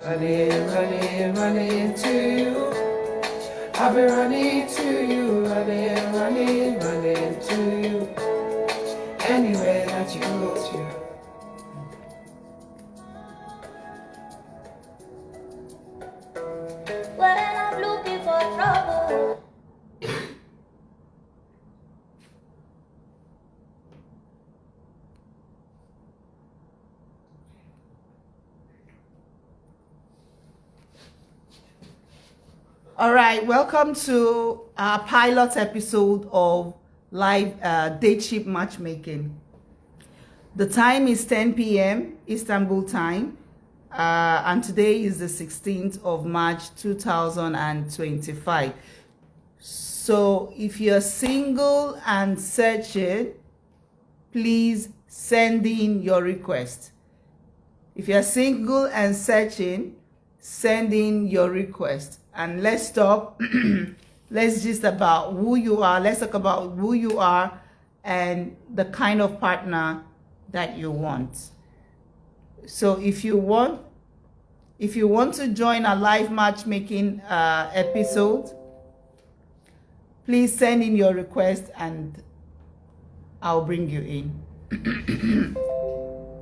Running, running, running to you. I'll be running to you, running, running, running to you. Anywhere that you go to. When I'm looking for trouble. All right, welcome to our pilot episode of live date ship matchmaking. The time is 10 p.m. Istanbul time, and today is the 16th of March 2025. So if you're single and searching, please send in your request. If you're single and searching, send in your request. And let's talk. Let's just about who you are. Let's talk about who you are and the kind of partner that you want. So if you want to join a live matchmaking episode, please send in your request and I'll bring you in.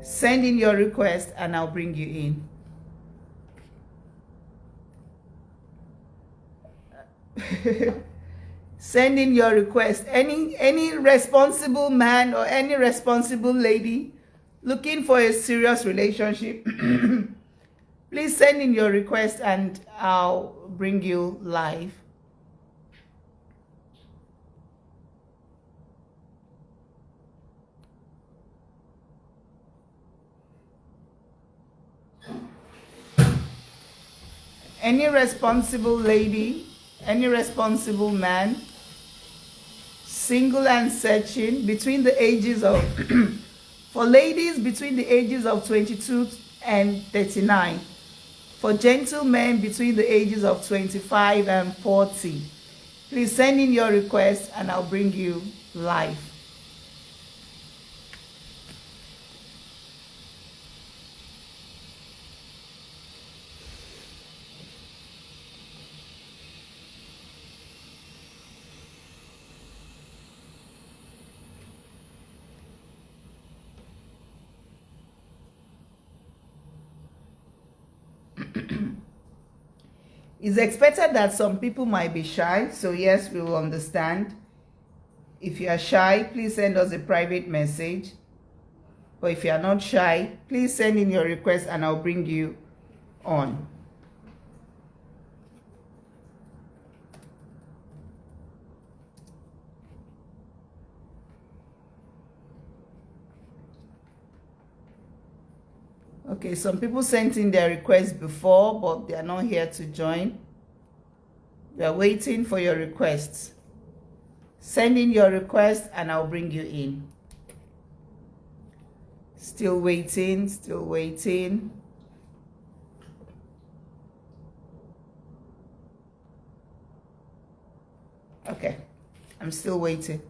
Send in your request and I'll bring you in. Send in your request. Any responsible man or any responsible lady looking for a serious relationship, please send in your request and I'll bring you live. Any responsible lady, any responsible man, single and searching, between the ages of for ladies between the ages of 22 and 39, for gentlemen between the ages of 25 and 40. Please send in your request and I'll bring you live. It's expected that some people might be shy, so yes, we will understand. If you are shy, please send us a private message. But if you are not shy, please send in your request and I'll bring you on. Okay, some people sent in their requests before, but they are not here to join. We are waiting for your requests. Send in your request and I'll bring you in. Still waiting, still waiting. Okay, I'm still waiting.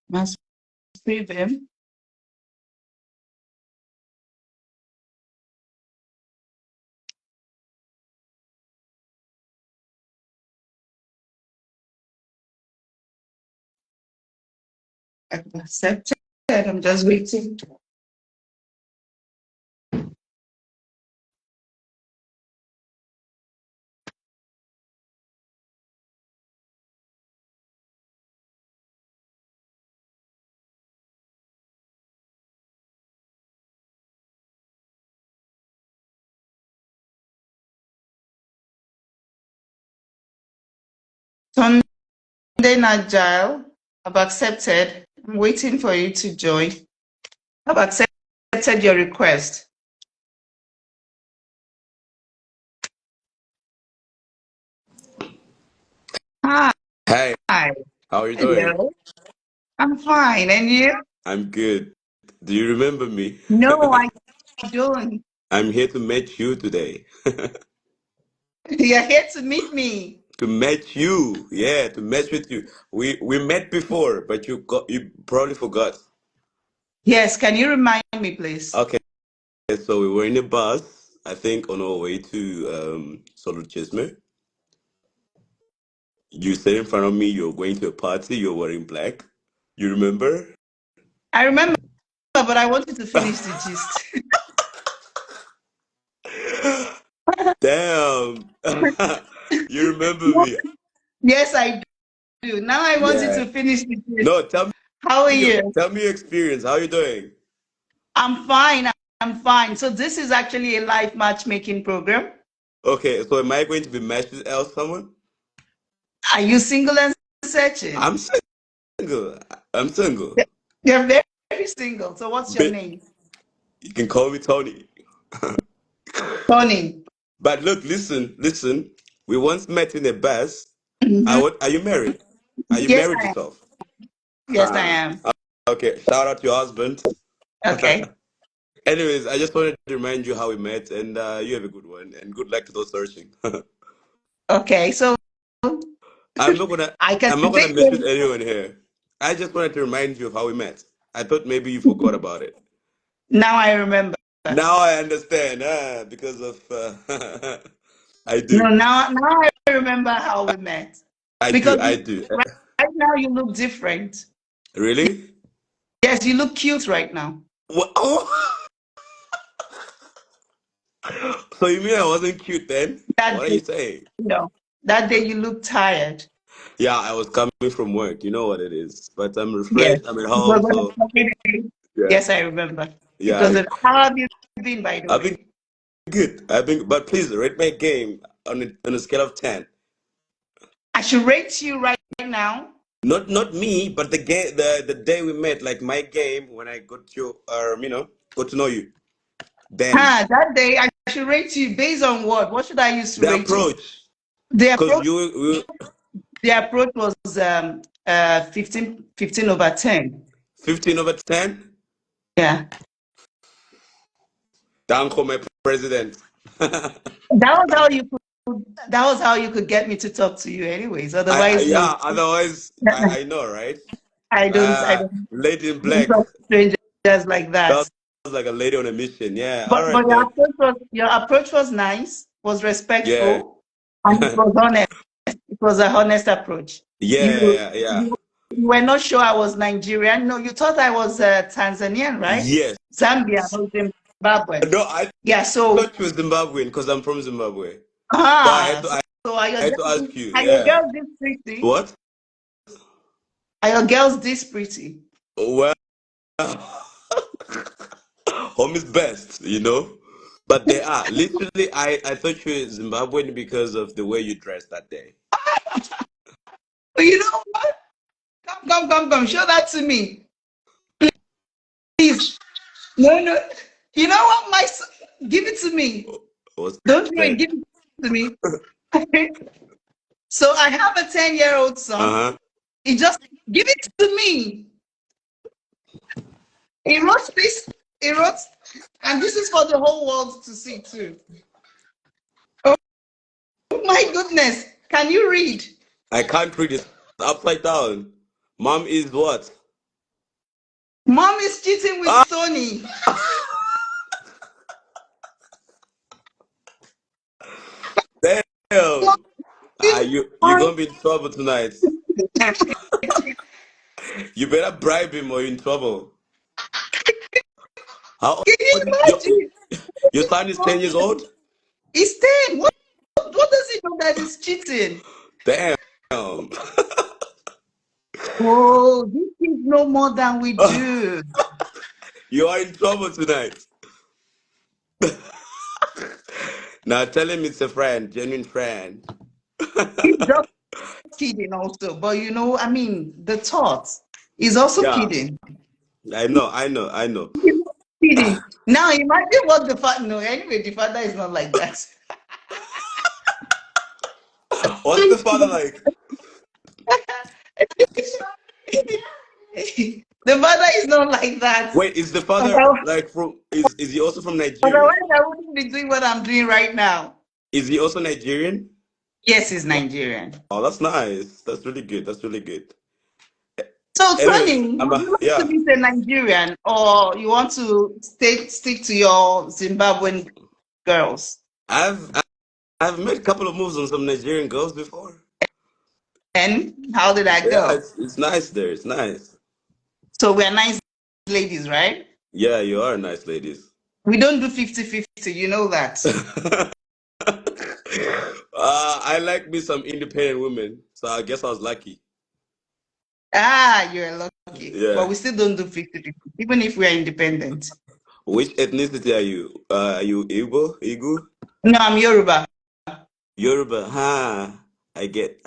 Must save him. I've accepted. I'm just waiting. Sunday Agile, I've accepted. I'm waiting for you to join. I've accepted your request. Hi. Hey, how are you doing? Hello. I'm fine. And you? I'm good. Do you remember me? No, I don't. I'm here to meet you today. You're here to meet me. To meet you. Yeah, to meet with you. We met before, but you probably forgot. Yes, can you remind me, please? Okay, so we were in a bus, I think on our way to Solo Chisme. You sat in front of me, you're going to a party, you're wearing black. You remember? I remember, but I wanted to finish the gist. Damn. You remember me. Yes, I do. Now I wanted Yeah. to finish the gist. No, tell How are me your you? tell me your experience. How you doing? I'm fine. I'm fine. So this is actually a live matchmaking program. Okay, so am I going to be matched with else someone? Are you single and searching? I'm single. I'm single. You're very, very single. So what's your But name? you can call me Tony. Tony. But look, listen. We once met in a bus. Mhm. Are you married? Are you Yes, married I am. yourself? Yes, I am. Okay, shout out to your husband. Okay. Anyways, I just wanted to remind you how we met, and you have a good one, and good luck to those searching. Okay. So I'm not gonna I can I'm not gonna take mess with you. anyone here. I just wanted to remind you of how we met. I thought maybe you forgot about it. Now I remember. Now I understand, because of I No, do, now I remember how we met. Because I do. right now you look different. Really? Yes, you look cute right now. What? Oh. So you mean I wasn't cute then? That What are day, you saying? that day you look tired. Yeah, I was coming from work. You know what it is. But I'm Yes. refreshed. I'm at It was home, on a so Friday. yeah, Yes, I remember. It yeah. was a, how have you been, by the I've been way? good. But please rate my game on a scale of 10. I should rate you right now. Not me, but the game, the day we met, like my game when I got you, got to know you. Then That day I should rate you based on what? What should I use to the rate you? approach, The because approach, the approach was 15 over 10. 15 over 10. Yeah. Danko, my president. That was how you could get me to talk to you anyways. Otherwise, no. Yeah. Otherwise, I know, right? I don't Lady in black. talk to strangers like that. Sounds like a lady on a mission. Yeah. All But right then. your approach was nice, was Yeah. respectful, and it was honest. It was a honest approach. You, Yeah. you were not sure I was Nigerian. No, you thought I was Tanzanian, right? Yes. Zambia, no, Zimbabwe. No, I Yeah. So thought you were Zimbabwean because I'm from Zimbabwe. So ah, so I had to ask you. are your Yeah. girls this pretty? What? Are your girls this pretty? Well, home is best, But they are. Literally, I thought you were Zimbabwean because of the way you dressed that day. But you know what? Come. Show that to me, please. No. You know what? Give it to me. What's Don't worry, that? give it to me. So I have a 10-year-old son. Uh-huh. He just give it to me. He wrote this. He wrote, and this is for the whole world to see too. Oh my goodness! Can you read? I can't read it upside down. Mom is what? Mom is cheating Ah! with Tony. Damn. You gonna be in trouble tonight. Can You better bribe him or you're in trouble. How you old is imagine? your son is 10 years old? He's 10. What does he know that he's cheating? Damn. Oh, this is no more than we do. You are in trouble tonight. Now tell him it's a friend, genuine friend. He's just kidding also, but you know, I mean, the thought is also Yeah, kidding. I know. Kidding. Now imagine what the father. No, anyway, the father is not like that. What's the father like? The father is not like that. Wait, is the father Otherwise, like is he also from Nigeria? otherwise I wouldn't be doing what I'm doing right now. Is he also Nigerian? Yes, he's Nigerian. Oh, that's nice. That's really good. That's really good. So, Anyways, Tony, I'm would you like to yeah. meet a Nigerian or you want to stick to your Zimbabwean girls? I've met a couple of moves on some Nigerian girls before. And how did that Yeah, go? it's nice there. It's nice. So, we're nice ladies, right? Yeah, you are nice ladies. We don't do 50-50, you know that. I like me some independent women, so I guess I was lucky. Ah, you're lucky. But Yeah. we still don't do 50-50, even if we are independent. Which ethnicity are you? Are you Igbo? Igbo? No, I'm Yoruba. Yoruba? Ha! I get.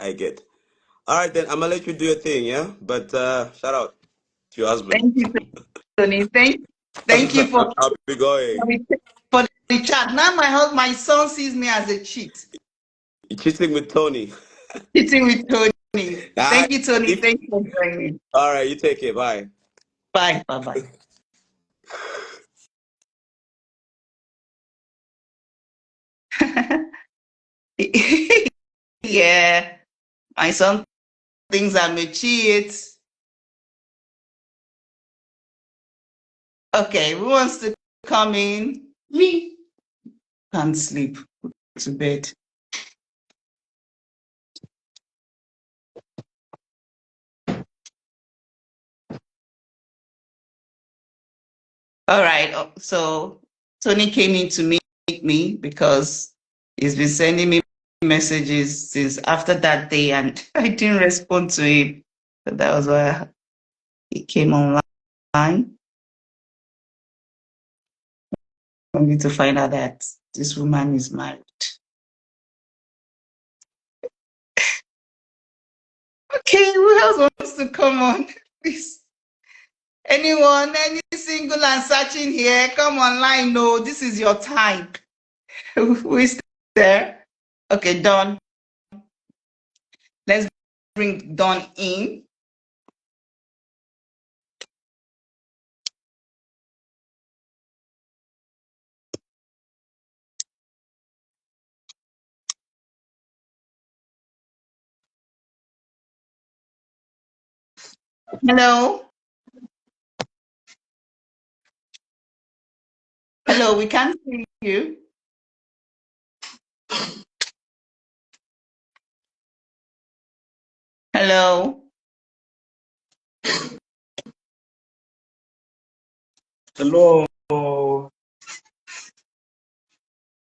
All right, then I'm gonna let you do your thing, yeah? But shout out to your husband. Thank you, Tony. Thank you I'll be going. for the chat. Now my son sees me as a cheat. You're cheating with Tony. Cheating with Tony. Ah, Thank you, Tony. if Thank you for joining. all right, you take it. Bye. Bye. Bye. Bye. Yeah, my son thinks I'm a cheat. Okay, who wants to come in? Me. Can't sleep. To bed. All right. So Tony came in to meet me because he's been sending me messages since after that day, and I didn't respond to him. So that was why he came online for me to find out that this woman is married. Okay, who else wants to come on? Please. Anyone, any single and searching here, come online. No, this is your time. Who is there? Okay, Dawn. Let's bring Dawn in. Hello. Hello, we can't see you. Hello. Hello.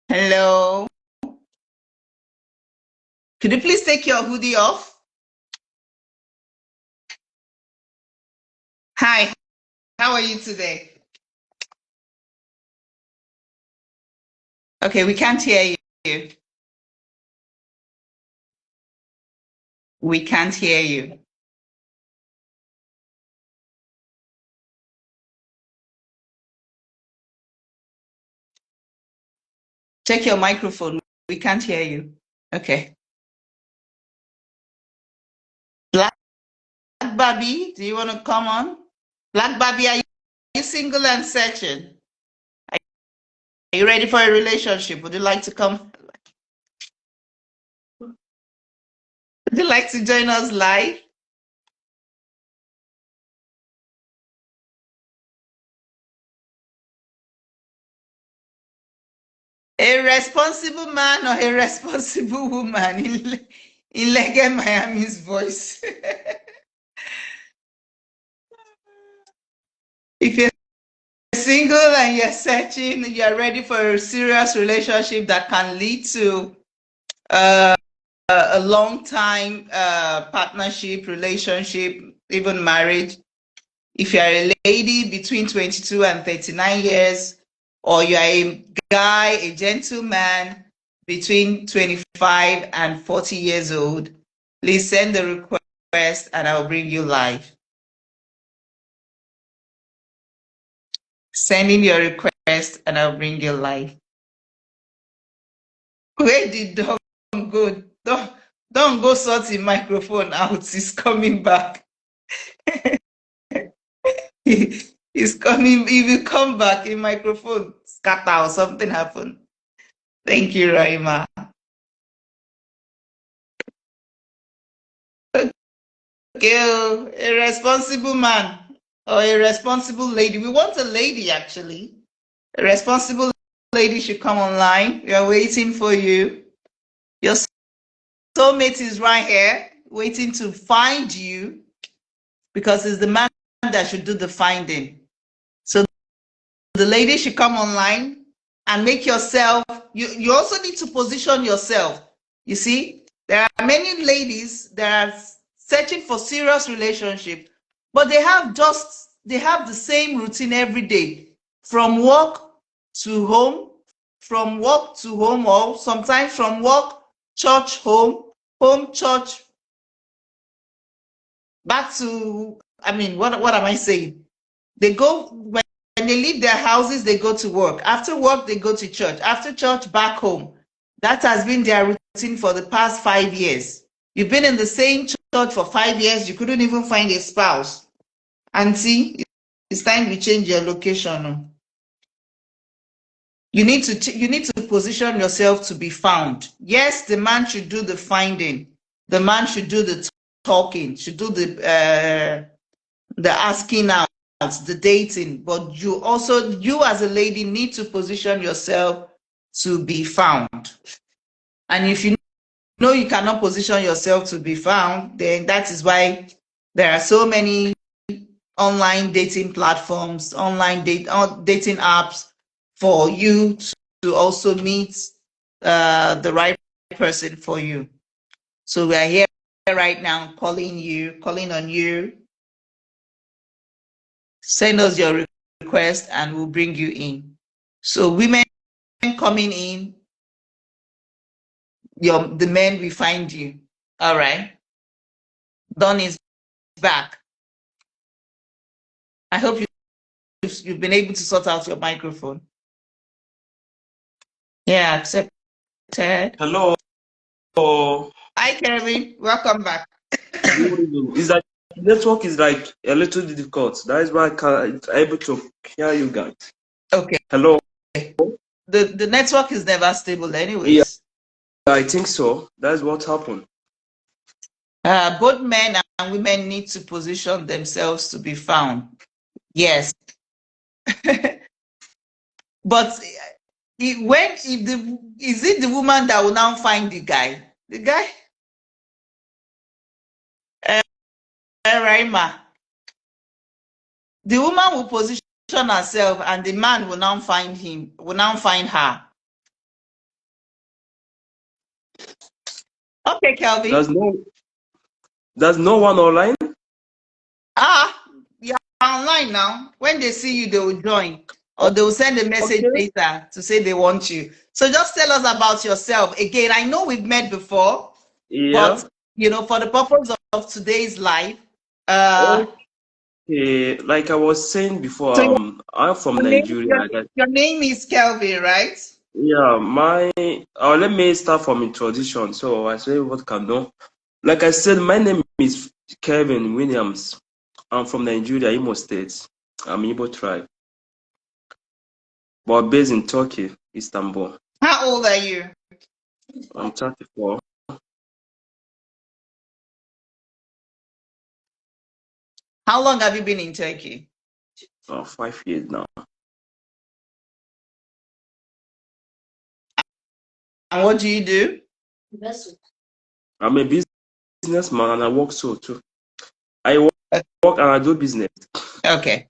Hello. Could you please take your hoodie off? Hi, how are you today? Okay, we can't hear you. We can't hear you. Check your microphone. We can't hear you. Okay. Black Barbie, do you want to come on? Black Barbie, are you single and searching? Are you ready for a relationship? Would you like to come? Would you like to join us live? A responsible man or a responsible woman? In Lege Miami's voice. If you're single and you're searching, you're ready for a serious relationship that can lead to a long time partnership, relationship, even marriage. If you're a lady between 22 and 39 years, or you're a guy, a gentleman between 25 and 40 years old, Please send the request and I'll bring you live. Sending your request and I'll bring you live. Where did Dom go? Don't go sort the microphone out. He's coming back. He's coming. He will come back. The microphone scatter or something happened. Thank you, Raima. Okay, a responsible man or a responsible lady. We want a lady, actually. A responsible lady should come online. We are waiting for you. Your soulmate is right here, waiting to find you, because it's the man that should do the finding. So the lady should come online and make yourself, you also need to position yourself. You see, there are many ladies that are searching for serious relationship, but they have the same routine every day, from work to home, or sometimes from work, church, home, church, back to, what am I saying? They go, when they leave their houses, they go to work. After work, they go to church. After church, back home. That has been their routine for the past 5 years. You've been in the same church for 5 years. You couldn't even find a spouse. Auntie, it's time you change your location. You need to position yourself to be found. Yes, the man should do the finding. The man should do the talking, should do the asking out, the dating, but you as a lady need to position yourself to be found. And if you know you cannot position yourself to be found, then that is why there are so many online dating platforms, online dating apps for you to also meet the right person for you. So we are here right now calling on you. Send us your request and we'll bring you in. So women coming in, the men will find you. All right. Don is back. I hope you've been able to sort out your microphone. Yeah, accepted. Hello. Hi, Kelvin. Welcome back. Is that network is like a little difficult. That is why I can't able to hear you guys. Okay. Hello. The network is never stable anyways. Yeah, I think so. That's what happened. Both men and women need to position themselves to be found. Yes. But is it the woman that will now find the guy? The guy? Raima. The woman will position herself and the man will now find her. Okay, Kelvin. There's no one online? You're online now. When they see you, they will join. Or they will send a message later to say they want you. So just tell us about yourself. Again, I know we've met before, Yeah. but for the purpose of today's live, okay, like I was saying before, so I'm from Nigeria. Your name is Kelvin, right? Yeah, let me start from introduction. So I say what can do. Like I said, my name is Kelvin Williams. I'm from Nigeria, Imo State. I'm Igbo tribe, but based in Turkey, Istanbul. How old are you? I'm 34. How long have you been in Turkey? 5 years now. And what do you do? I'm a businessman and I work so too. I work and I do business. Okay.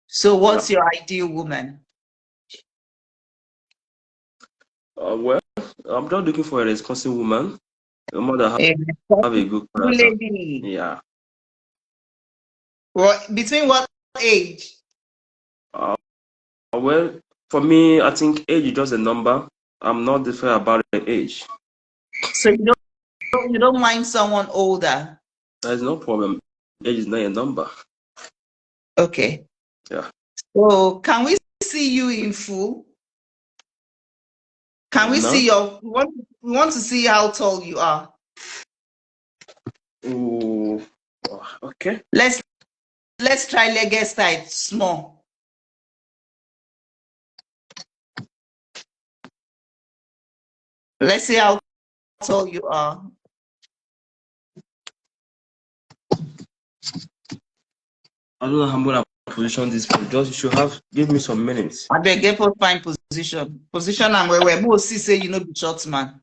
So what's your ideal woman? Well, I'm just looking for a responsible woman. A mother have a good character. Yeah. Between what age? Well, for me, I think age is just a number. I'm not different about the age. So you don't mind someone older? There's no problem. Age is not a number. Okay. Yeah. So can we see you in full? Can we No. see your? We want to see how tall you are. Ooh. Okay. Let's try legged side small. Let's see how tall you are. I don't know how I'm gonna position this, but just you should have give me some minutes. I beg get for fine position. Position and where both see say you know the short man.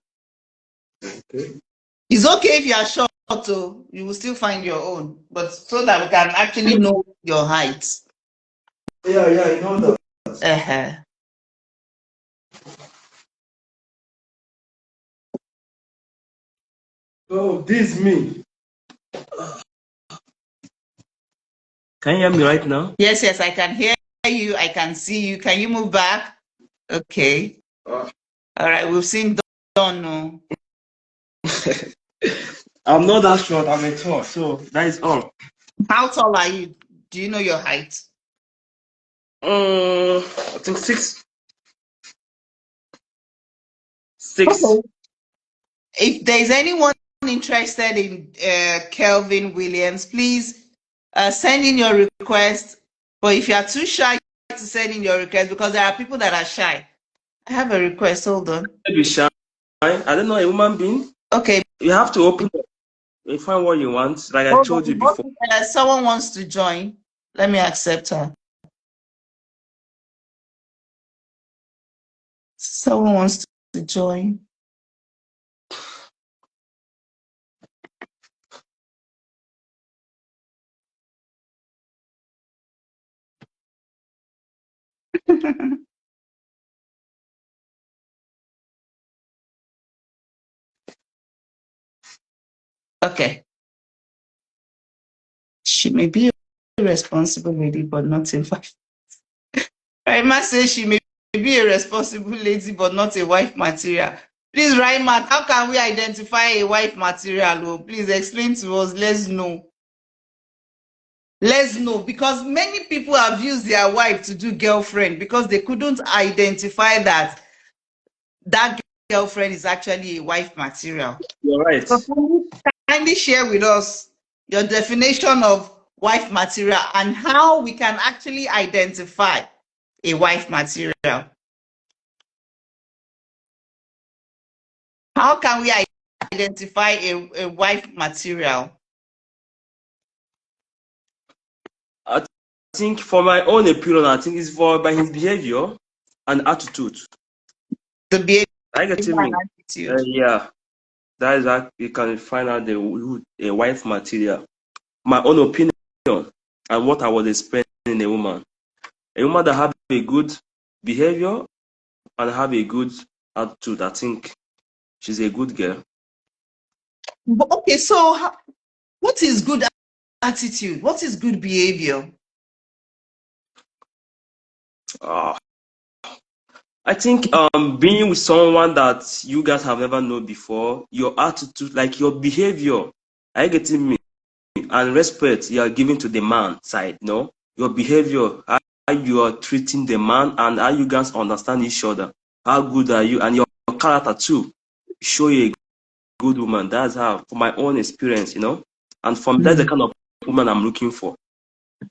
Okay. It's okay if you are short, though. You will still find your own, but so that we can actually know your height. Yeah, I know that. Uh-huh. Oh, this me. Can you hear me right now? Yes, I can hear you. I can see you. Can you move back? Okay. All right. We've seen Don. No. I'm not that short. I'm a tall, so that is all. How tall are you? Do you know your height? I think 6. 6. Okay. If there's anyone interested in Kelvin Williams, please send in your request. But if you are too shy to send in your request, because there are people that are shy, I have a request. Hold on. Maybe shy. I don't know, a human being. Okay. You have to open it. You find what you want. Like I told you before. Someone wants to join. Let me accept her. Someone wants to join. Okay. She may be a responsible lady, but not a wife. Raima says she may be a responsible lady, but not a wife material. Please, Raima, how can we identify a wife material? Oh, please explain to us. Let's know. Let's know, because many people have used their wife to do girlfriend because they couldn't identify that girlfriend is actually a wife material. You're right. So kindly share with us your definition of wife material and how we can actually identify a wife material. How can we identify a wife material? I think, for my own opinion, I think it's by his behavior and attitude. The behavior I get and me. attitude. Yeah, that is how you can find out a wife material. My own opinion and what I was expecting in a woman. A woman that have a good behavior and have a good attitude, I think she's a good girl. Okay, so what is good attitude? What is good behavior? I think being with someone that you guys have never known before, your attitude, like your behavior, are you getting me? And respect you are giving to the man side, no? Your behavior, how you are treating the man, and how you guys understand each other. How good are you? And your character too. Show you a good woman. That's how, from my own experience, And that's the kind of woman I'm looking for.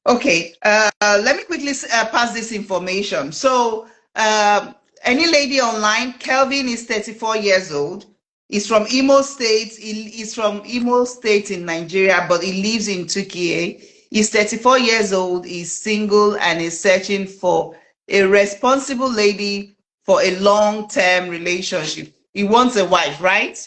Okay, let me quickly pass this information. So, any lady online, Kelvin is 34 years old. He's from Imo State. He's from Imo State in Nigeria, but he lives in Turkey. He's 34 years old. He's single and is searching for a responsible lady for a long-term relationship. He wants a wife, right?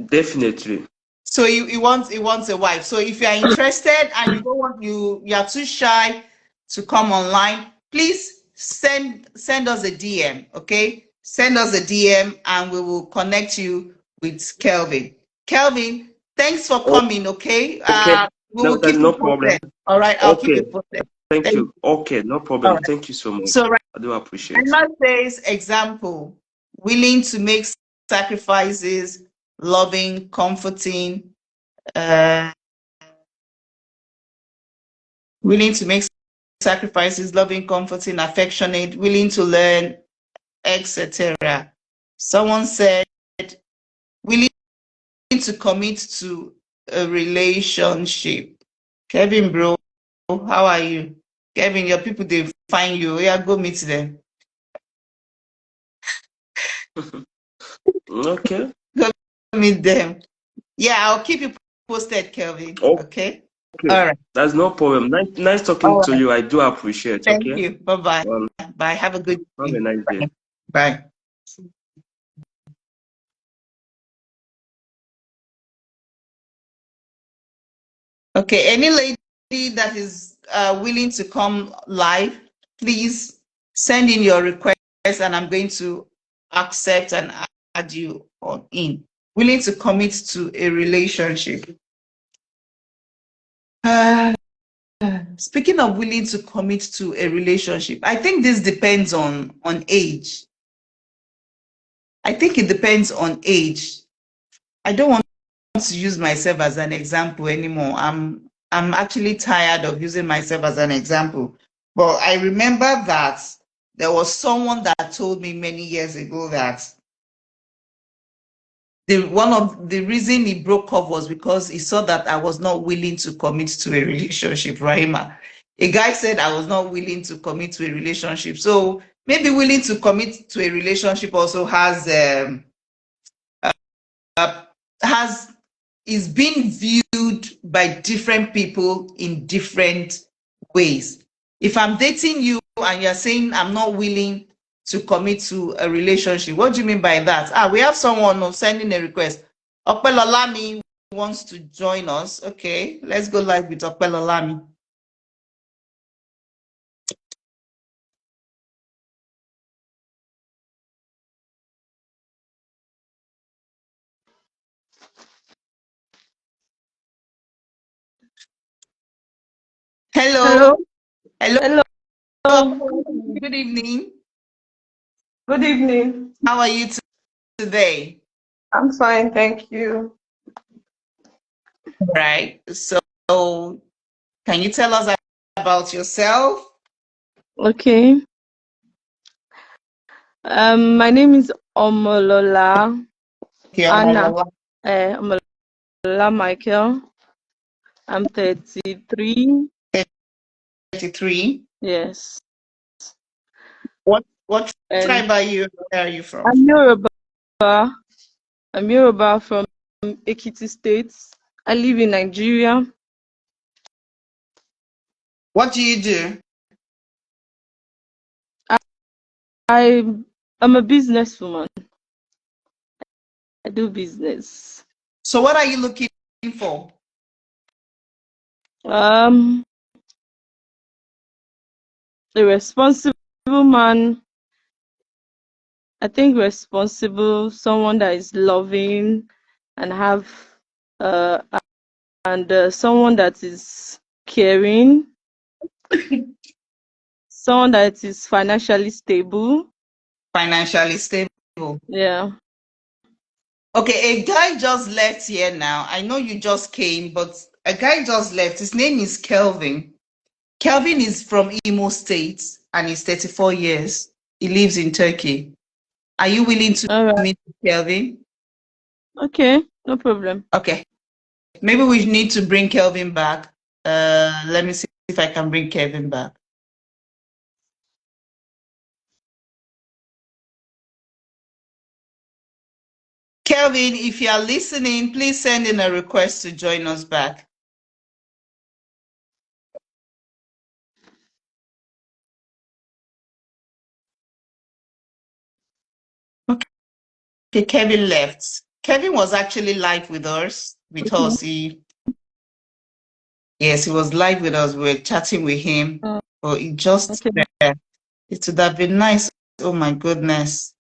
Definitely. So he wants a wife. So if you are interested and you don't want you are too shy to come online, please send us a DM, okay? Send us a DM and we will connect you with Kelvin. Kelvin, thanks for coming, okay? Okay. We will keep No you problem. posted. All right, I'll keep Okay. you posted. Thank you. Okay, no problem. Right. Thank you so much. So, right. I do appreciate it. Emma says, example, willing to make sacrifices loving, comforting, willing to make sacrifices, loving, comforting, affectionate, willing to learn, etc. Someone said, willing to commit to a relationship. Kevin, bro, how are you? Kevin, your people, they find you. Yeah, go meet them. Okay. Go meet them. Yeah, I'll keep you posted, Kelvin. Oh, Okay. okay. All right. That's no problem. Nice talking All to right. you. I do appreciate. Thank Okay. you. Bye-bye. Well, Bye. Have a good have a day. nice day. Bye. Bye. Okay. Any lady that is willing to come live, please send in your request and I'm going to accept and add you on in. Willing to commit to a relationship. Speaking of willing to commit to a relationship, I think this depends on age. I think it depends on age. I don't want to use myself as an example anymore. I'm actually tired of using myself as an example. But I remember that there was someone that told me many years ago that one of the reason he broke off was because he saw that I was not willing to commit to a relationship, Rahima. A guy said I was not willing to commit to a relationship. So maybe willing to commit to a relationship also has is being viewed by different people in different ways. If I'm dating you and you're saying I'm not willing to commit to a relationship, what do you mean by that? We have someone sending a request. Opelolami wants to join us. Okay, let's go live with Opelolami. Hello. Hello. Hello. Hello. Good evening. Good evening. How are you today? I'm fine, thank you. Right. So can you tell us about yourself? Okay. My name is Omolola Okay, Anna. Omolola. Omolola Michael. I'm 33. 33. Yes. What And tribe are you? Where are you from? I'm Yoruba. I'm Yoruba from Ekiti State. I live in Nigeria. What do you do? I'm a businesswoman. I do business. So what are you looking for? A responsible man. I think responsible, someone that is loving and have uh someone that is caring, someone that is financially stable. Financially stable. Yeah. Okay, a guy just left here now. I know you just came, but a guy just left. His name is Kelvin. Kelvin is from Imo State and he's 34 years. He lives in Turkey. Are you willing to All right. meet Kelvin? Okay, no problem. Okay. Maybe we need to bring Kelvin back. Let me see if I can bring Kelvin back. Kelvin, if you are listening, please send in a request to join us back. Okay, Kevin left. Kevin was actually live with us. Yes, he was live with us. We were chatting with him, but it just, Okay. it would have been nice. Oh my goodness.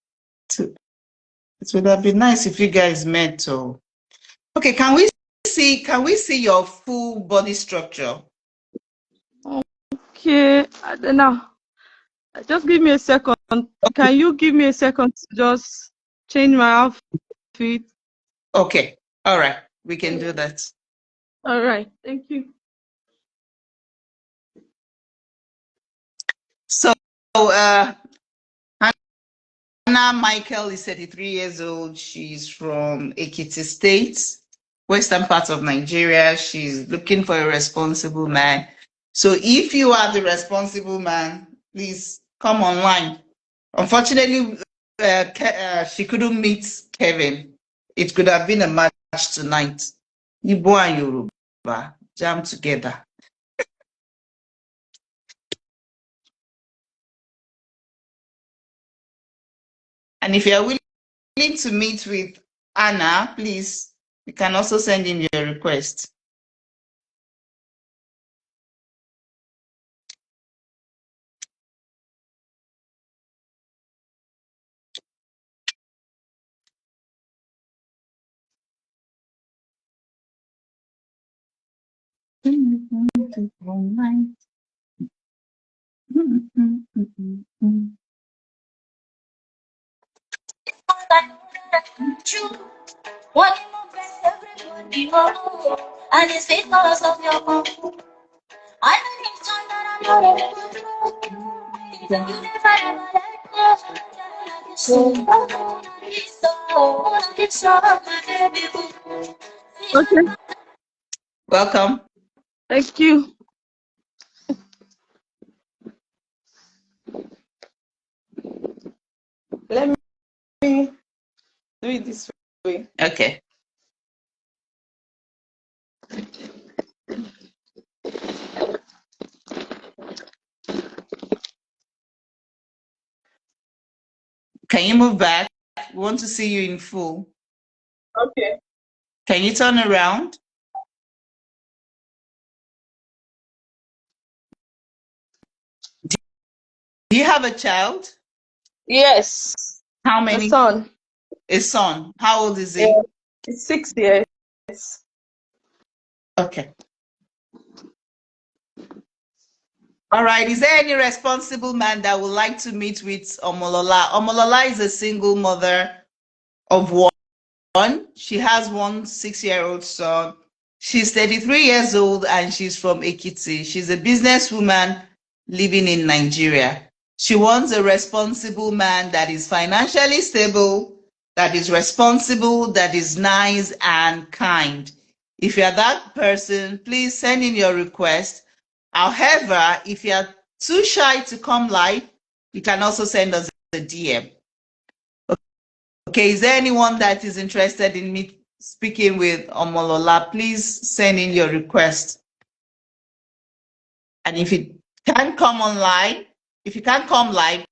It would have been nice if you guys met. So, okay, can we see your full body structure? Okay, I don't know. Just give me a second. Can you give me a second to just change my outfit? Okay. All right. We can do that. All right. Thank you. So, Hannah Michael is 33 years old. She's from Ekiti State, western part of Nigeria. She's looking for a responsible man. So if you are the responsible man, please come online. Unfortunately, she couldn't meet Kelvin. It could have been a match tonight. Igbo and Yoruba jam together. And if you are willing to meet with Anna, please, you can also send in your request. One in my best, everybody know. And it's because of your mom. I know it's time that I'm not in control. You never ever let go. So, it's so, my baby. Okay. Welcome. Thank you. Let me do it this way. Okay. Can you move back? We want to see you in full. Okay. Can you turn around? Do you have a child? Yes. How My many? son. A son. How old is Yeah. he? It's 6 years. Okay. All right. Is there any responsible man that would like to meet with Omolola? Omolola is a single mother of one. She has one 6-year-old son. She's 33 years old and she's from Ekiti. She's a businesswoman living in Nigeria. She wants a responsible man that is financially stable, that is responsible, that is nice and kind. If you're that person, please send in your request. However, if you're too shy to come live, you can also send us a DM. Okay, is there anyone that is interested in me speaking with Omolola? Please send in your request. And if you can't come online, if you can't come live,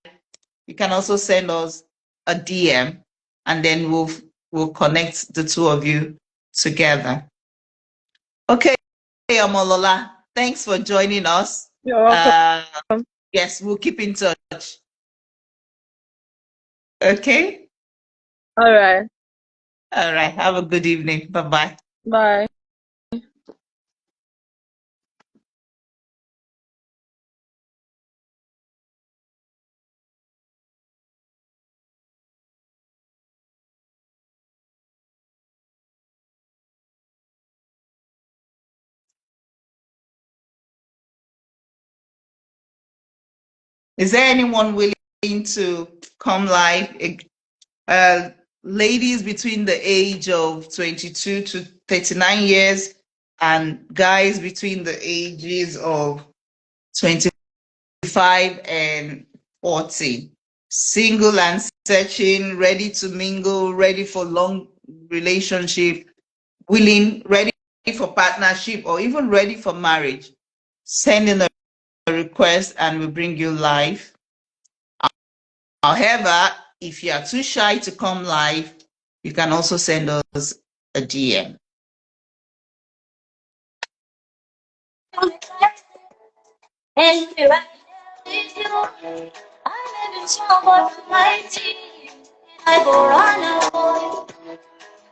you can also send us a DM and then we'll connect the two of you together. Okay, Omolola, thanks for joining us. You're welcome. Yes, we'll keep in touch. Okay? All right. All right. Have a good evening. Bye-bye. Bye. Is there anyone willing to come live? Ladies between the age of 22 to 39 years and guys between the ages of 25 and 40. Single and searching, ready to mingle, ready for long relationship, ready for partnership, or even ready for marriage. Send in a request and we'll bring you live. However, if you are too shy to come live, you can also send us a DM. And if I with you, I live in trouble for my team. I go run away.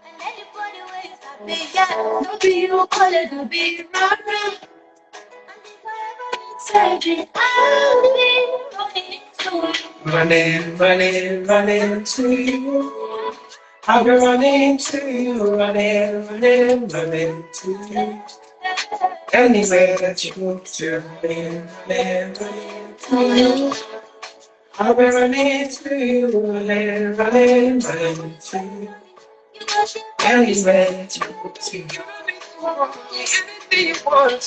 And anybody waits at me, yeah. No be you call it, no be run. And if I ever need surgery, I'll be running to you. Running to you. I've been running to you, running, running, running to you. Anywhere that you go to, running, running, running to you. I've been running to you, running, running, running to you. Anywhere that you go to, anything you want.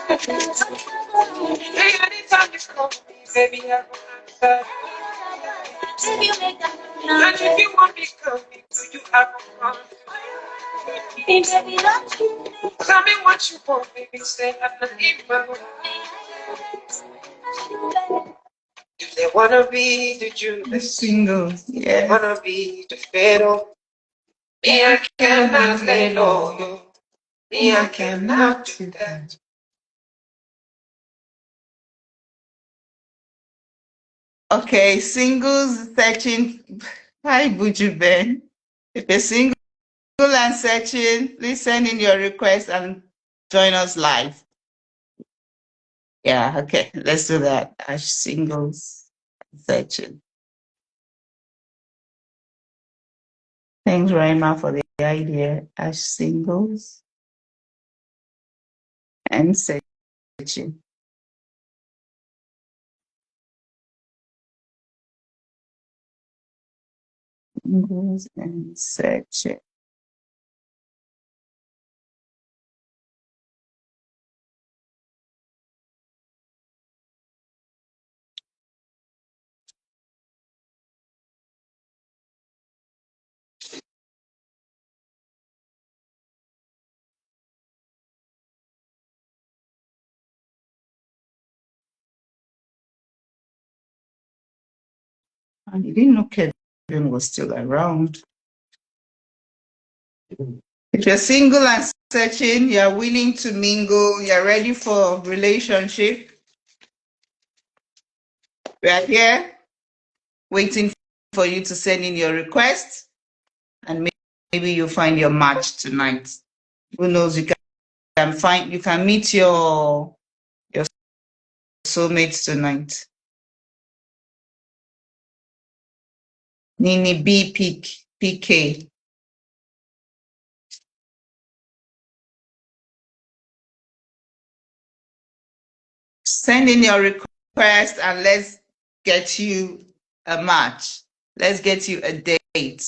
Hey, anytime you call me, baby, I will answer. And if you want me coming, do you have a plan? Tell me what you want, baby, say I'm not even. If they wanna be the Judas Singles, they yeah. wanna be the Pharaoh, me I cannot lay low, me I cannot do that. Okay, singles searching. Hi, Buju Ben. If you're single and searching, please send in your request and join us live. Yeah, okay, let's do that. Ash singles searching. Thanks, Raima, for the idea. Ash singles and searching. Singles and searching. I didn't know Kelvin was still around. If you're single and searching, you're willing to mingle, you're ready for relationship, we're here waiting for you to send in your request, and maybe you'll find your match tonight. Who knows? You can meet your soulmates tonight. Nini B PK. Send in your request and let's get you a match. Let's get you a date.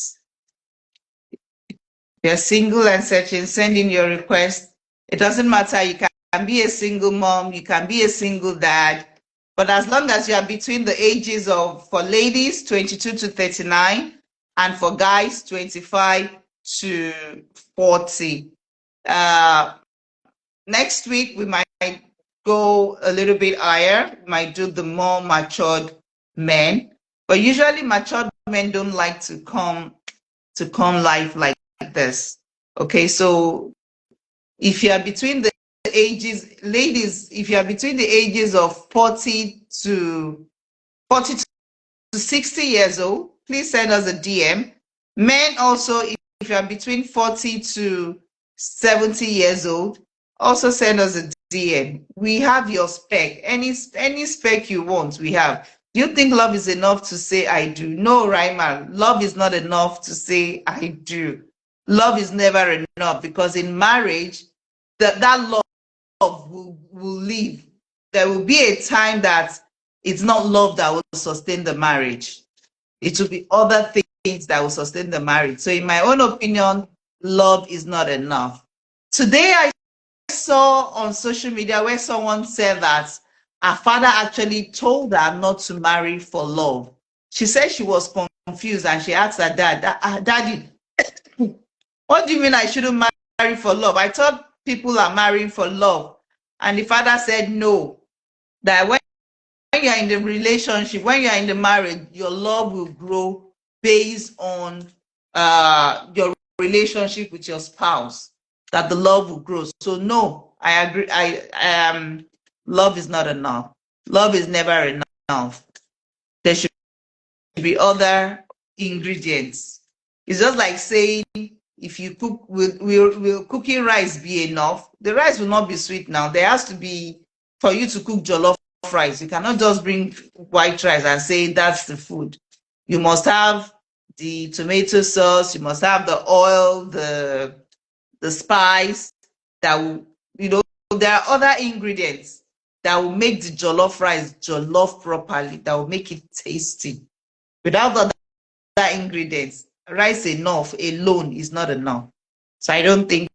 You're single and searching, send in your request. It doesn't matter. You can be a single mom, you can be a single dad, but as long as you are between the ages of, for ladies, 22 to 39, and for guys, 25 to 40. Next week, we might go a little bit higher, we might do the more matured men, but usually matured men don't like to come live like this. Okay, so if you are between the ages, ladies, if you are between the ages of 40 to 60 years old, please send us a DM. Men also, if you are between 40 to 70 years old, also send us a DM. We have your spec. Any spec you want, we have. Do you think love is enough to say I do? No, Raima, love is not enough to say I do. Love is never enough, because in marriage, that love will leave. There will be a time that it's not love that will sustain the marriage. It will be other things that will sustain the marriage. So in my own opinion, love is not enough. Today I saw on social media where someone said that her father actually told her not to marry for love. She said she was confused and she asked her dad, Daddy, what do you mean I shouldn't marry for love? I thought people are marrying for love. And the father said no, that when you're in the relationship, when you're in the marriage, your love will grow based on your relationship with your spouse, that the love will grow. So no, I agree. Love is not enough. Love is never enough. There should be other ingredients. It's just like saying, if you cook, will cooking rice be enough? The rice will not be sweet now. There has to be, for you to cook jollof rice, you cannot just bring white rice and say that's the food. You must have the tomato sauce, you must have the oil, the spice that will, there are other ingredients that will make the jollof rice jollof properly, that will make it tasty. Without the other ingredients, rice enough alone is not enough. So I don't think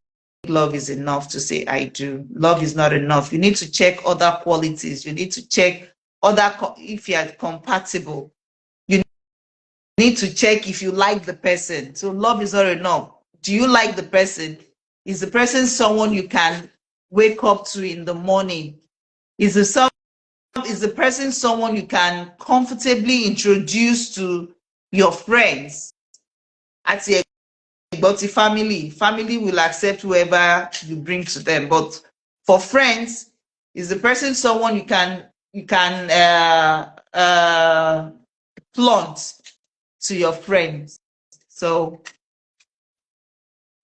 love is enough to say I do. Love is not enough. You need to check other qualities. You need to check if you are compatible. You need to check if you like the person. So love is not enough. Do you like the person? Is the person someone you can wake up to in the morning? Is the person someone you can comfortably introduce to your friends? At the family will accept whoever you bring to them. But for friends, is the person someone you can flaunt to your friends? So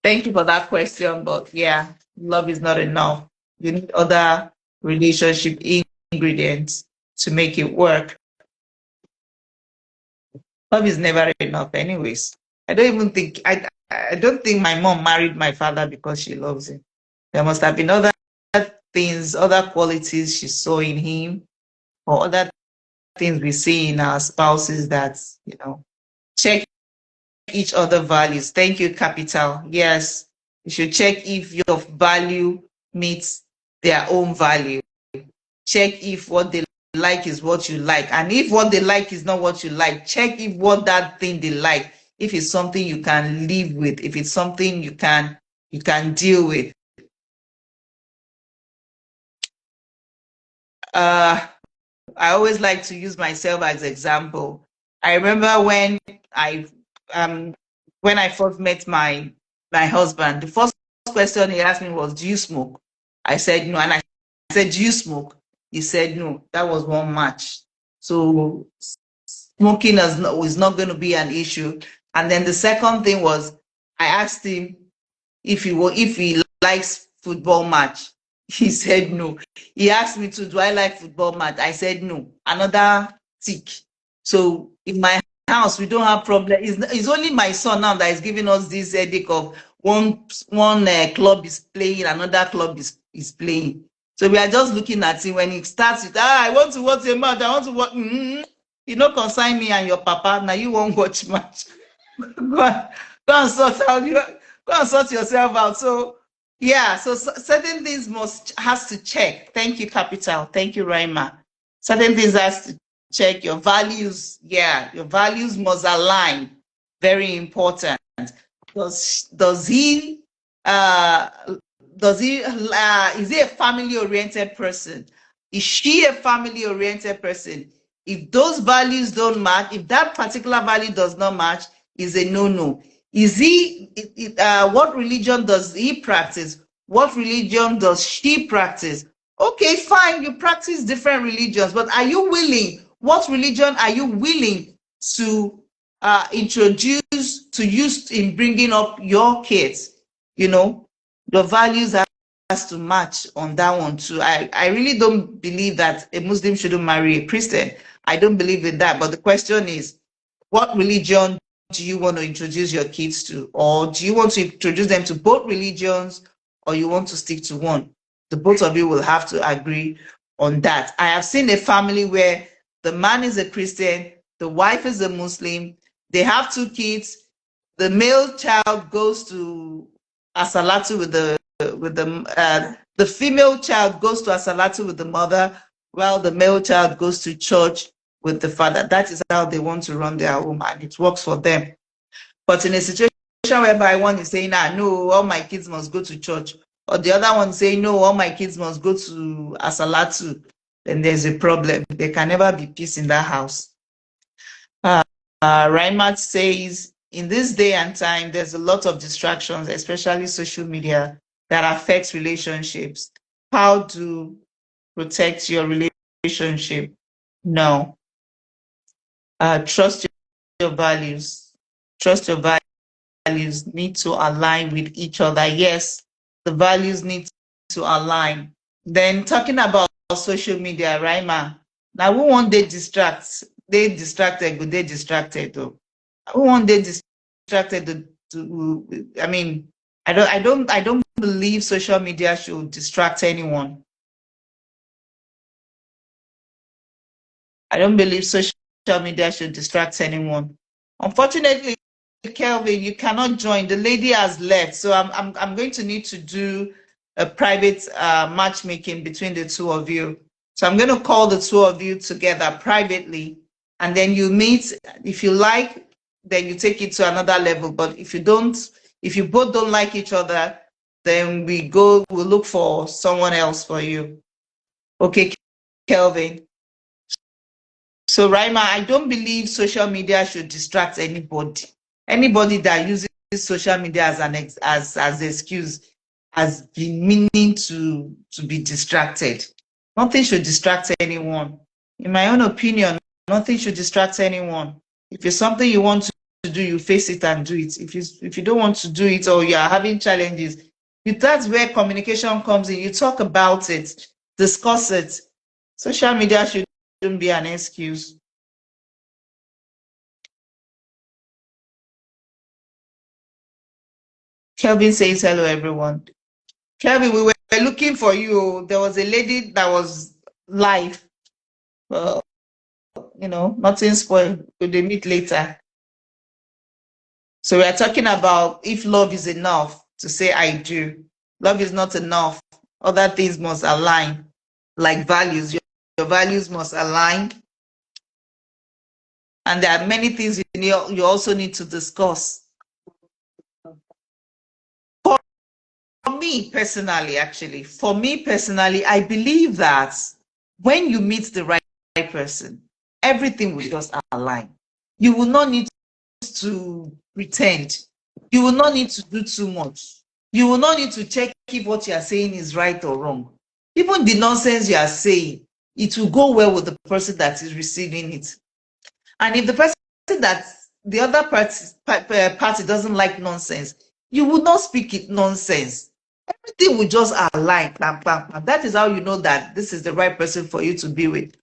thank you for that question. But yeah, love is not enough. You need other relationship ingredients to make it work. Love is never enough anyways. I don't think my mom married my father because she loves him. There must have been other things, other qualities she saw in him, or other things we see in our spouses that, check each other values. Thank you, Capital. Yes, you should check if your value meets their own value. Check if what they like is what you like. And if what they like is not what you like, check if what that thing they like, if it's something you can live with, if it's something you can deal with. I always like to use myself as example. I remember when I first met my husband, the first question he asked me was, "Do you smoke?" I said no, and I said, "Do you smoke?" He said no. That was one match. So smoking is not going to be an issue. And then the second thing was, I asked him if he likes football match. He said no. He asked me to, do I like football match? I said no. Another tick. So in my house, we don't have problem. It's only my son now that is giving us this headache of one club is playing, another club is playing. So we are just looking at it when it starts with, I want to watch a match. I want to watch. You know, consign me and your papa. Now you won't watch match. go and sort out. Go and sort yourself out. So yeah, so certain things has to check. Thank you, Capital. Thank you, Raima. Certain things has to check your values. Yeah, your values must align. Very important. Does he is he a family-oriented person? Is she a family-oriented person? If those values don't match, if that particular value does not match, is a no-no. Is he, what religion does he practice? What religion does she practice? Okay, fine, you practice different religions, but are you willing? What religion are you willing to introduce, to use in bringing up your kids? The values has to match on that one too. I really don't believe that a Muslim shouldn't marry a Christian. I don't believe in that. But the question is, what religion do you want to introduce your kids to? Or do you want to introduce them to both religions, or you want to stick to one? The both of you will have to agree on that. I have seen a family where the man is a Christian, the wife is a Muslim, they have 2 kids, the male child goes to Asalatu with the female child goes to Asalatu with the mother, while the male child goes to church with the father. That is how they want to run their home, and it works for them. But in a situation whereby one is saying, no, all my kids must go to church, or the other one saying, no, all my kids must go to Asalatu, then there's a problem. There can never be peace in that house. Reinhardt says, in this day and time, there's a lot of distractions, especially social media, that affects relationships. How to protect your relationship? No. Trust your values. Trust your values need to align with each other. Yes, the values need to align. Then talking about social media, Raima, now we want they distracted, though. One day distracted I mean, I don't believe social media should distract anyone. I don't believe social media should distract anyone. Unfortunately, Kelvin, you cannot join. The lady has left, so I'm going to need to do a private matchmaking between the two of you. So I'm going to call the two of you together privately, and then you meet. If you like, then you take it to another level. But if you don't, if you both don't like each other, then we'll look for someone else for you. Okay, Kelvin. So, Raima, I don't believe social media should distract anybody. Anybody that uses social media as an as excuse has been meaning to be distracted. Nothing should distract anyone. In my own opinion, nothing should distract anyone. If it's something you want to do, you face it and do it. If you don't want to do it or you are having challenges, that's where communication comes in. You talk about it, discuss it. Social media shouldn't be an excuse. Kelvin says hello, everyone. Kelvin, we were looking for you. There was a lady that was live. Well, nothing spoiled. We'll meet later. So we are talking about if love is enough to say I do. Love is not enough. Other things must align, like values. Your values must align. And there are many things you also need to discuss. For me personally, I believe that when you meet the right person, everything will just align. You will not need to pretend. You will not need to do too much. You will not need to check if what you are saying is right or wrong. Even the nonsense you are saying, it will go well with the person that is receiving it. And if the person that the other party doesn't like nonsense, you will not speak it nonsense. Everything will just align. Bam, bam, bam. That is how you know that this is the right person for you to be with.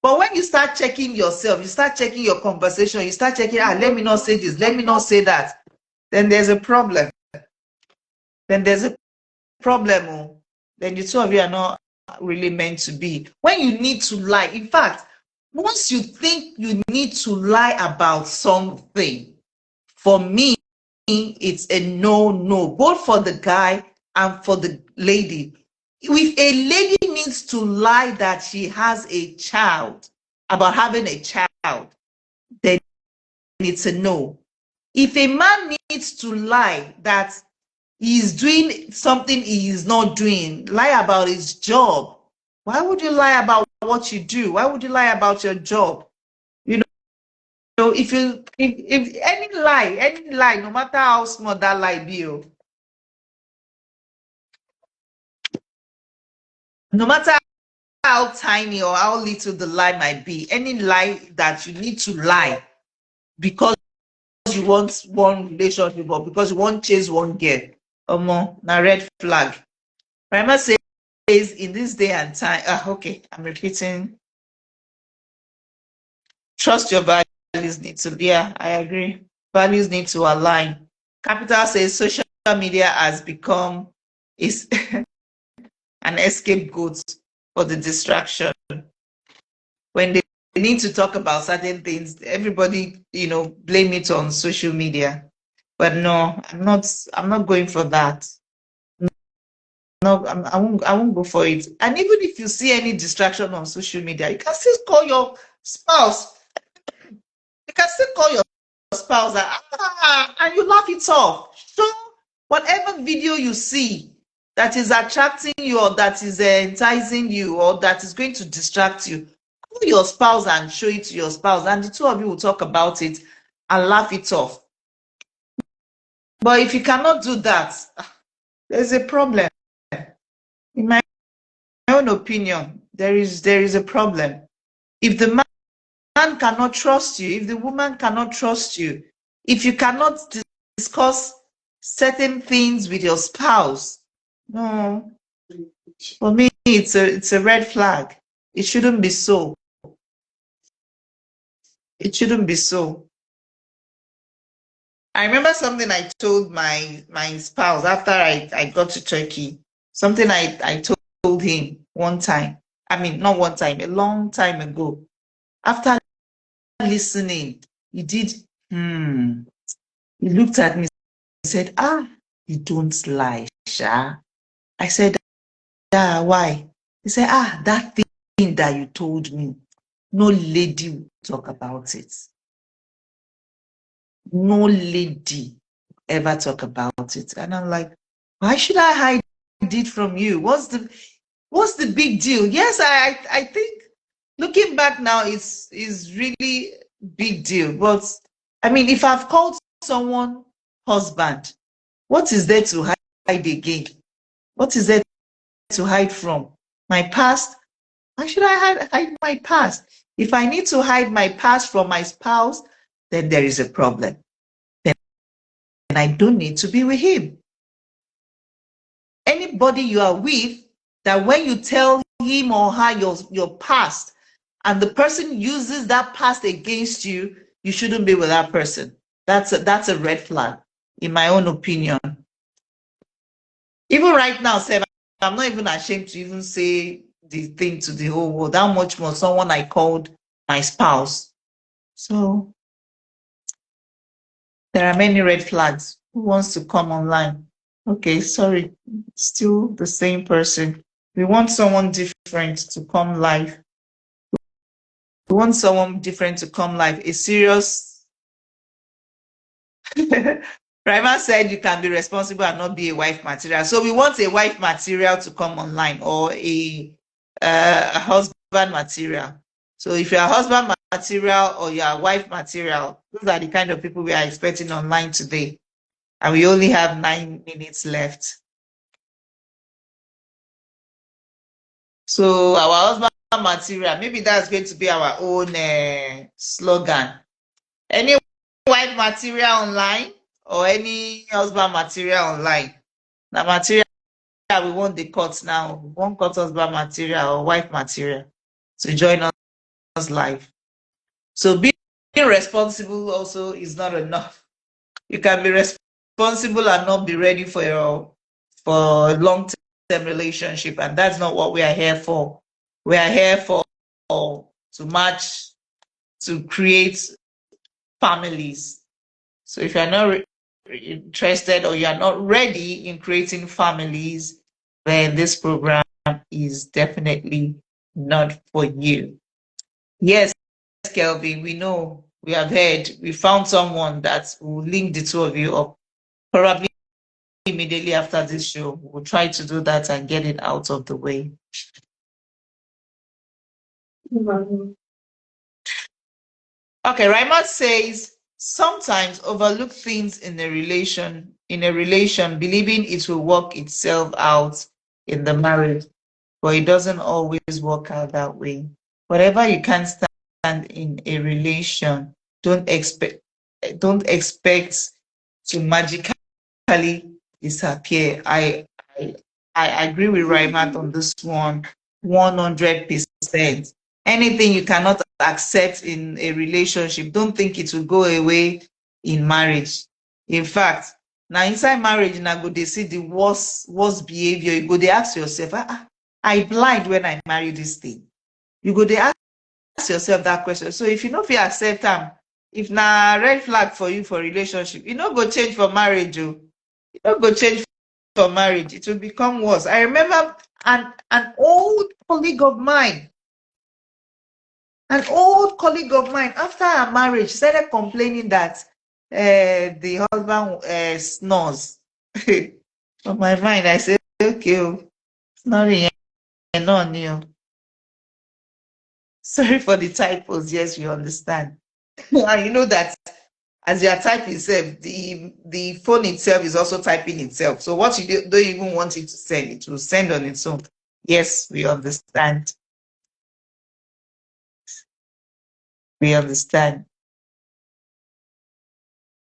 But when you start checking yourself, you start checking your conversation, you start checking, let me not say this, let me not say that, then there's a problem. Then there's a problem. Oh. Then the two of you are not really meant to be. When you need to lie, in fact, once you think you need to lie about something, for me, it's a no, both for the guy and for the lady. If a lady needs to lie that she has a child, about having a child, then it's a no. If a man needs to lie that he's doing something he is not doing, lie about his job. Why would you lie about what you do? Why would you lie about your job? If any lie, no matter how small that lie be, no matter how tiny or how little the lie might be, any lie that you need to lie because you want one relationship or because you want to chase one girl, na red flag. Prima says in this day and time, okay, I'm repeating. Trust your values need to be. Yeah, I agree. Values need to align. Capital says social media has become is an scapegoat for the distraction. When they need to talk about certain things, everybody, blame it on social media. But no, I'm not going for that. No, I won't go for it. And even if you see any distraction on social media, you can still call your spouse. You can still call your spouse and you laugh it off. So whatever video you see that is attracting you or that is enticing you or that is going to distract you, call your spouse and show it to your spouse, and the two of you will talk about it and laugh it off. But if you cannot do that, there's a problem. In my own opinion, there is a problem. If the man cannot trust you, if the woman cannot trust you, if you cannot discuss certain things with your spouse, no, for me it's a red flag. It shouldn't be so. It shouldn't be so. I remember something I told my spouse after I got to Turkey. Something I told him one time. I mean, not one time, a long time ago. After listening, he did, he looked at me and said, you don't lie, Sha. I said, why? He said, that thing that you told me, no lady will talk about it. No lady ever talk about it. And I'm like, why should I hide it from you? What's the big deal? Yes, I think looking back now is really big deal. But I mean, if I've called someone husband, what is there to hide again? What is there to hide from? My past? Why should I hide my past? If I need to hide my past from my spouse, then there is a problem. Then I don't need to be with him. Anybody you are with, that when you tell him or her your past, and the person uses that past against you, you shouldn't be with that person. That's a red flag, in my own opinion. Even right now, Seb, I'm not even ashamed to even say the thing to the whole world. How much more someone I called my spouse. So there are many red flags. Who wants to come online? Okay, sorry, still the same person. We want someone different to come live. We want someone different to come live. A serious. Rima said you can be responsible and not be a wife material. So we want a wife material to come online, or a husband material. So if you're a husband material or you're a wife material, those are the kind of people we are expecting online today. And we only have 9 minutes left. So our husband material, maybe that's going to be our own slogan. Any wife material online or any husband material online? The material we want the cut now. We won't cut husband material or wife material to join us live. So being responsible also is not enough. You can be responsible and not be ready for a long-term relationship, and that's not what we are here for. We are here for to match, to create families. So if you're not interested or you're not ready in creating families, then this program is definitely not for you. Yes, Kelvin, we know, we have heard, we found someone that will link the two of you up. Probably immediately after this show, we'll try to do that and get it out of the way. Okay, Raymond says sometimes overlook things in a relation, believing it will work itself out in the marriage, but it doesn't always work out that way. Whatever you can't stand in a relation, don't expect to magically disappear. I agree with Raymond on this one 100%. Anything you cannot accept in a relationship, don't think it will go away in marriage. In fact, now inside marriage, now go they see the worst behavior. You go they ask yourself, I blind when I marry this thing. You go they ask yourself that question. So if you know if you accept them, if na red flag for you for relationship, you know go change for marriage. You don't go change for marriage. It will become worse. I remember an old colleague of mine. After her marriage, started complaining that the husband snores. On my mind, I said, okay, snoring on you. Sorry for the typos. Yes, we understand. And you know that as you are typing itself, the phone itself is also typing itself. So what you don't even want it to send, it will send on its own. Yes, we understand. We understand.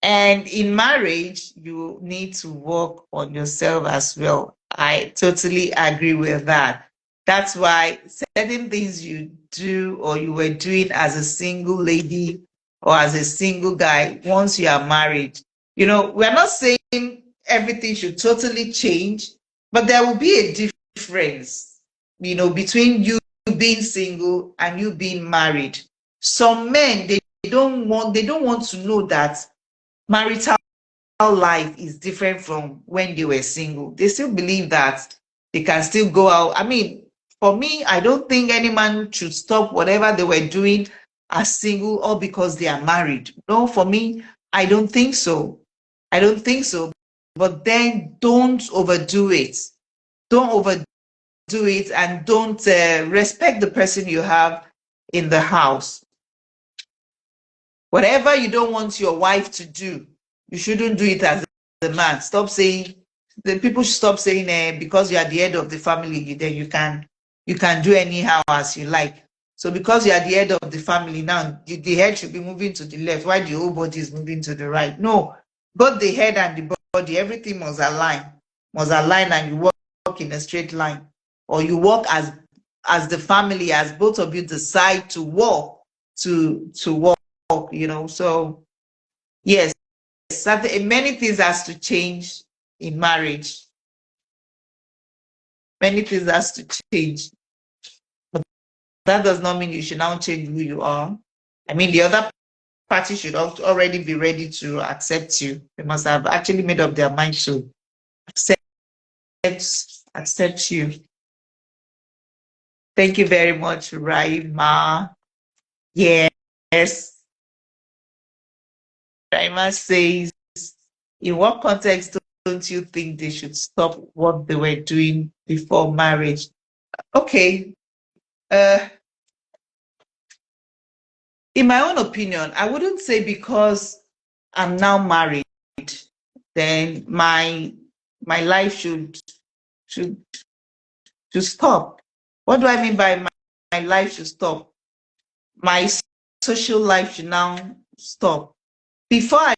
And in marriage, you need to work on yourself as well. I totally agree with that. That's why certain things you do or you were doing as a single lady or as a single guy, once you are married, we're not saying everything should totally change, but there will be a difference, between you being single and you being married. Some men, they don't want to know that marital life is different from when they were single. They still believe that they can still go out. I mean, for me, I don't think any man should stop whatever they were doing as single or because they are married. No, for me, I don't think so. I don't think so. But then don't overdo it. Don't overdo it, and don't respect the person you have in the house. Whatever you don't want your wife to do, you shouldn't do it as the man. Stop saying, the people should stop saying, because you are the head of the family, then you can do anyhow as you like. So because you are the head of the family now, the head should be moving to the left while the whole body is moving to the right. No, both the head and the body, everything must align, and you walk in a straight line, or you walk as the family, as both of you decide to walk to walk. So yes, many things has to change in marriage. Many things has to change, but that does not mean you should now change who you are. I mean, the other party should already be ready to accept you. They must have actually made up their mind to accept you. Thank you very much, Raima. Yes. Raima says, in what context don't you think they should stop what they were doing before marriage? Okay. In my own opinion, I wouldn't say because I'm now married, then my life should stop. What do I mean by my life should stop? My social life should now stop. Before I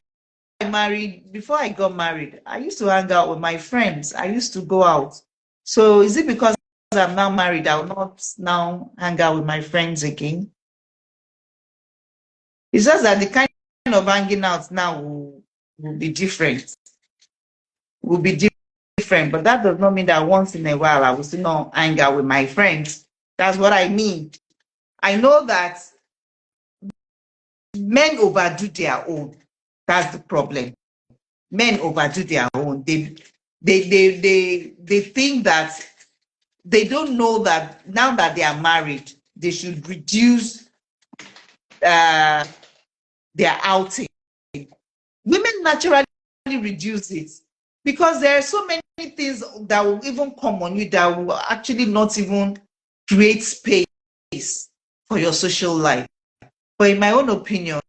got married, I used to hang out with my friends. I used to go out. So is it because I'm now married, I will not now hang out with my friends again? It's just that the kind of hanging out now will be different. Will be different, but that does not mean that once in a while I will still not hang out with my friends. That's what I mean. I know that men overdo their own. That's the problem. Men overdo their own. They think that they don't know that now that they are married, they should reduce their outing. Women naturally reduce it because there are so many things that will even come on you that will actually not even create space for your social life. But in my own opinion,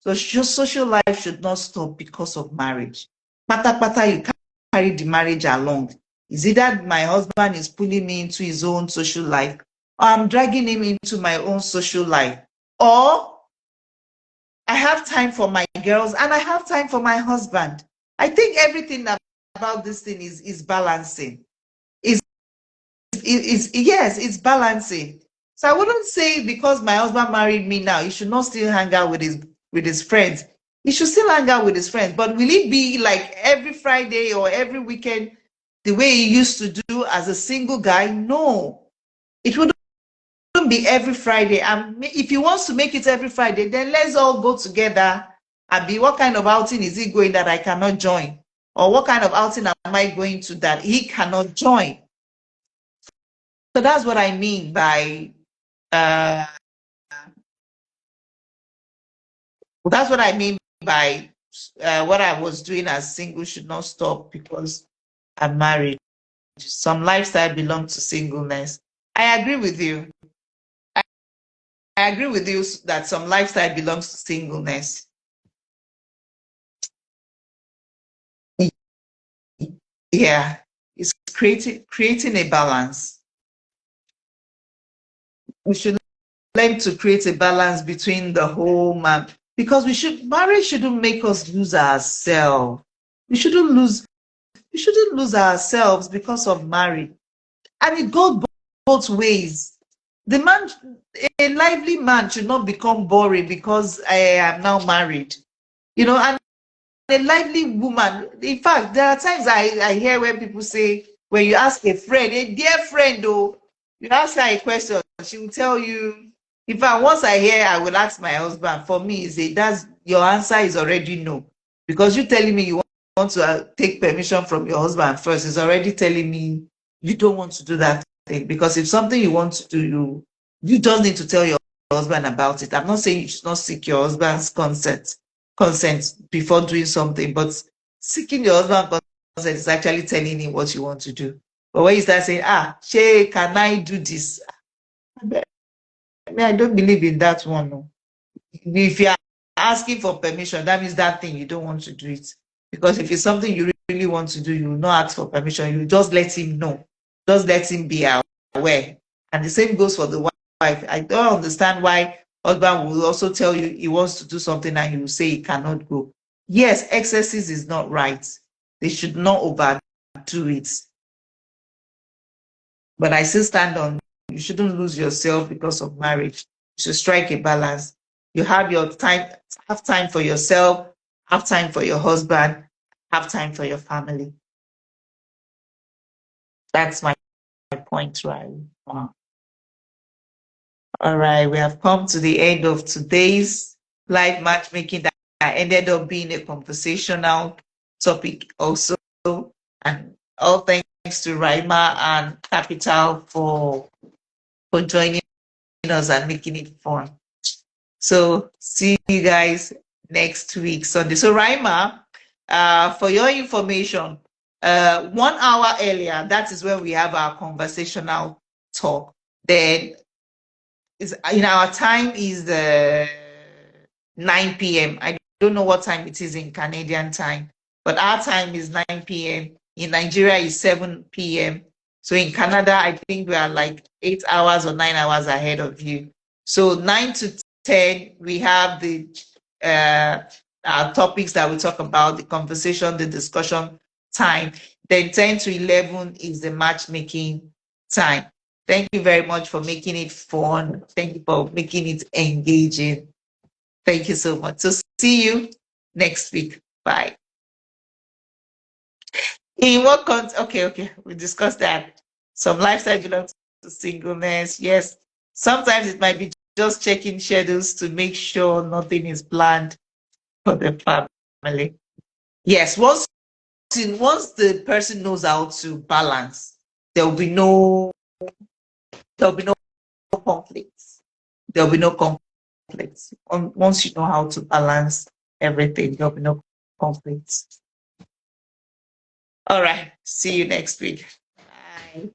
so social life should not stop because of marriage. Pata, you can't carry the marriage along. Is it that my husband is pulling me into his own social life, or I'm dragging him into my own social life, or I have time for my girls and I have time for my husband? I think everything about this thing is balancing. Yes, it's balancing. So I wouldn't say because my husband married me now, he should not still hang out with his friends. He should still hang out with his friends. But will it be like every Friday or every weekend the way he used to do as a single guy? No. It wouldn't be every Friday. And if he wants to make it every Friday, then let's all go together. Abi, what kind of outing is he going that I cannot join? Or what kind of outing am I going to that he cannot join? So that's what I mean by what I was doing as single should not stop because I'm married. Some lifestyle belongs to singleness. I agree with you. I agree with you that some lifestyle belongs to singleness. Yeah, it's creating a balance. We should learn to create a balance between the home and because marriage shouldn't make us lose ourselves. We shouldn't lose ourselves because of marriage. And it goes both ways. A lively man should not become boring because I am now married. And a lively woman. In fact, there are times I hear when people say, when you ask a friend, a dear friend, though, you ask her a question, she will tell you. In fact, once I hear, I will ask my husband. For me, is a that's your answer is already no, because you telling me you want to take permission from your husband first is already telling me you don't want to do that thing. Because if something you want to do, you just need to tell your husband about it. I'm not saying you should not seek your husband's consent before doing something, but seeking your husband's consent is actually telling him what you want to do. But when you start saying, Shay, can I do this? I mean, I don't believe in that one. No. If you're asking for permission, that means that thing you don't want to do it. Because if it's something you really want to do, you will not ask for permission. You just let him know. Just let him be aware. And the same goes for the wife. I don't understand why husband will also tell you he wants to do something and you will say he cannot go. Yes, excesses is not right. They should not overdo it. But I still stand on you shouldn't lose yourself because of marriage. You should strike a balance. You have your time, have time for yourself, have time for your husband, have time for your family. That's my point, right? All right, we have come to the end of today's live matchmaking that ended up being a conversational topic also. And all thanks to Raima and Capital for joining us and making it fun. So see you guys next week, Sunday. So Raima, for your information, 1 hour earlier, that is when we have our conversational talk. Then is in our time is 9 p.m. I don't know what time it is in Canadian time, but our time is 9 p.m. In Nigeria is 7 p.m. So in Canada, I think we are like 8 hours or 9 hours ahead of you. So 9 to 10, we have the topics that we talk about, the conversation, the discussion time. Then 10 to 11 is the matchmaking time. Thank you very much for making it fun. Thank you for making it engaging. Thank you so much. So see you next week. Bye. In what okay. We discussed that. Some lifestyle belongs to singleness. Yes. Sometimes it might be just checking schedules to make sure nothing is planned for the family. Yes. Once the person knows how to balance, there will be no conflicts. There will be no conflicts. Once you know how to balance everything, there will be no conflicts. All right. See you next week. Bye.